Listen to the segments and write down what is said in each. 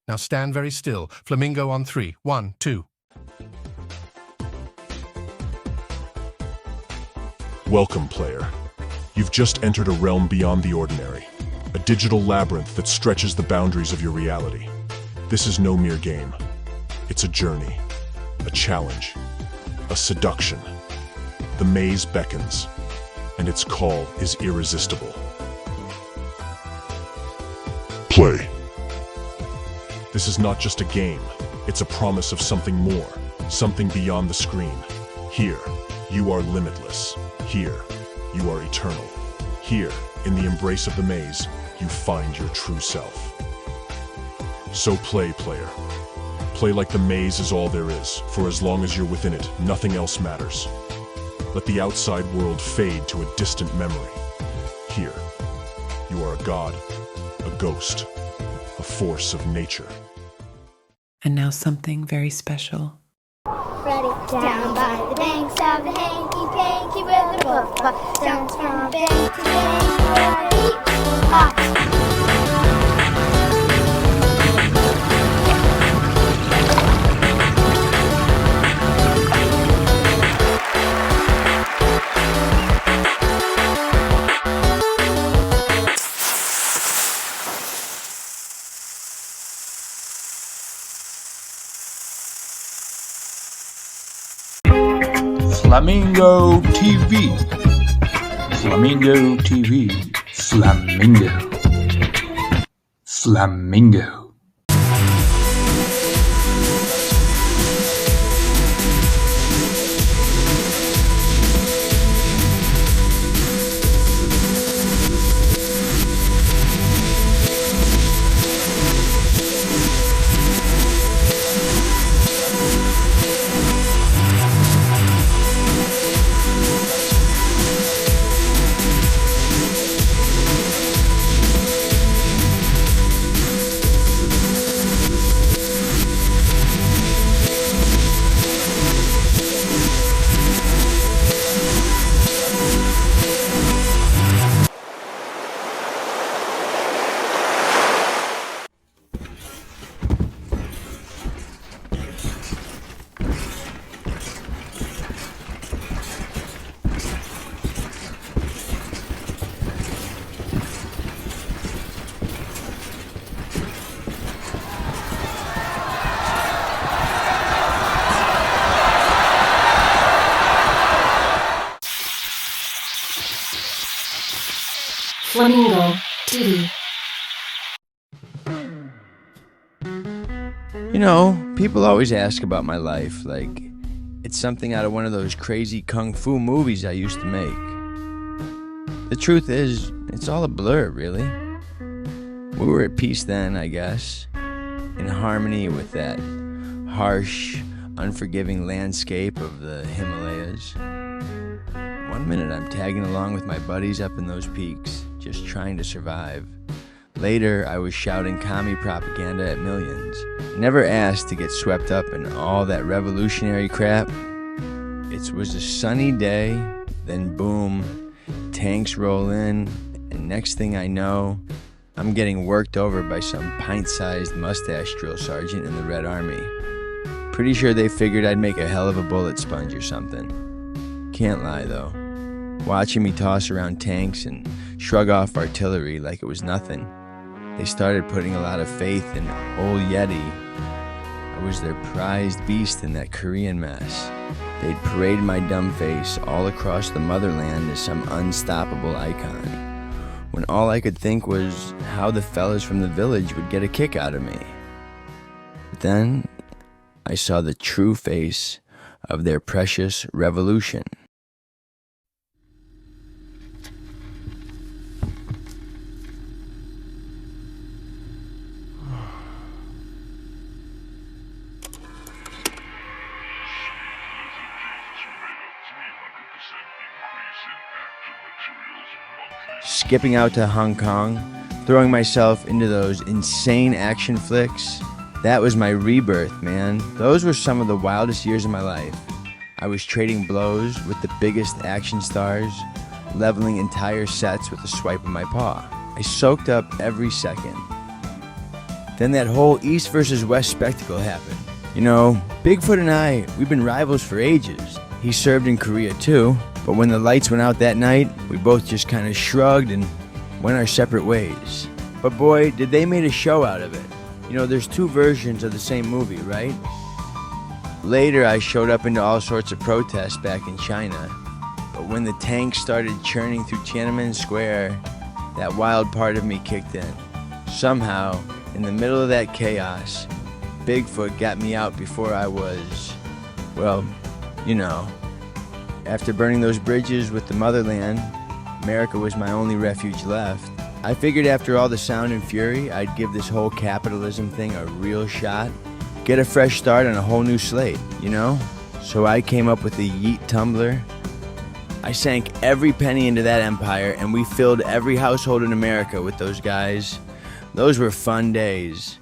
Now stand very still. Flamingo on 3. 1, 2. Welcome, player. You've just entered a realm beyond the ordinary. A digital labyrinth that stretches the boundaries of your reality. This is no mere game. It's a journey, a challenge, a seduction. The maze beckons, and its call is irresistible. Play. This is not just a game. It's a promise of something more, something beyond the screen. Here, you are limitless. Here, you are eternal. Here, in the embrace of the maze, you find your true self. So play, player. Play like the maze is all there is, for as long as you're within it, nothing else matters. Let the outside world fade to a distant memory. Here, you are a god, a ghost, a force of nature. And now something very special. Ready? Down by the banks of the hanky-panky where the brook jumps from bank to bank where the heat hot. Flamingo TV. Flamingo TV. Flamingo. Flamingo. Flamingo TV. You know, people always ask about my life, like it's something out of one of those crazy kung fu movies I used to make. The truth is, it's all a blur, really. We were at peace then, I guess, in harmony with that harsh, unforgiving landscape of the Himalayas. One minute I'm tagging along with my buddies up in those peaks, just trying to survive. Later, I was shouting commie propaganda at millions. Never asked to get swept up in all that revolutionary crap. It was a sunny day, then boom, tanks roll in, and next thing I know, I'm getting worked over by some pint-sized mustache drill sergeant in the Red Army. Pretty sure they figured I'd make a hell of a bullet sponge or something. Can't lie, though. Watching me toss around tanks and shrug off artillery like it was nothing, they started putting a lot of faith in old Yeti. I was their prized beast in that Korean mess. They'd parade my dumb face all across the motherland as some unstoppable icon, when all I could think was how the fellas from the village would get a kick out of me. But then, I saw the true face of their precious revolution. Skipping out to Hong Kong, throwing myself into those insane action flicks, that was my rebirth, man. Those were some of the wildest years of my life. I was trading blows with the biggest action stars, leveling entire sets with a swipe of my paw. I soaked up every second. Then that whole East versus West spectacle happened. You know, Bigfoot and I, we've been rivals for ages. He served in Korea too, but when the lights went out that night, we both just kind of shrugged and went our separate ways. But boy, did they make a show out of it. You know, there's two versions of the same movie, right? Later, I showed up into all sorts of protests back in China. But when the tanks started churning through Tiananmen Square, that wild part of me kicked in. Somehow, in the middle of that chaos, Bigfoot got me out before I was, well, you know. After burning those bridges with the motherland, America was my only refuge left. I figured after all the sound and fury, I'd give this whole capitalism thing a real shot. Get a fresh start on a whole new slate, you know? So I came up with the Yeet tumbler. I sank every penny into that empire, and we filled every household in America with those guys. Those were fun days.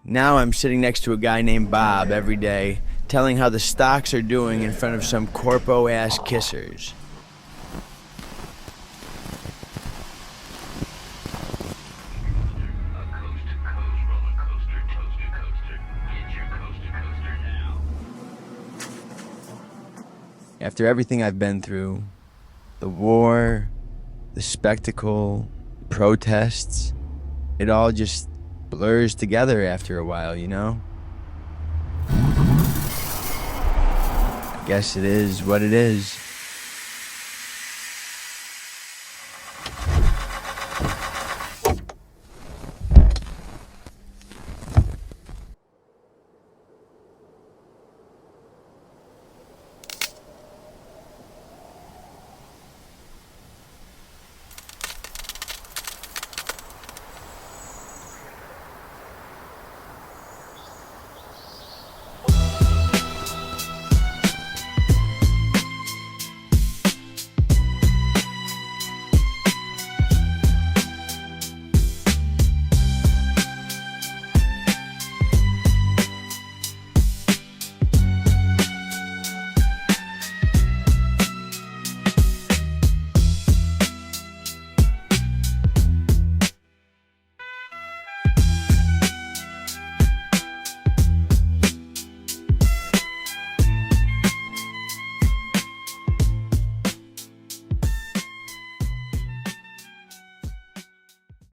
Now I'm sitting next to a guy named Bob every day, telling how the stocks are doing in front of some corpo-ass kissers. After everything I've been through, the war, the spectacle, protests, it all just blurs together after a while, you know? I guess it is what it is.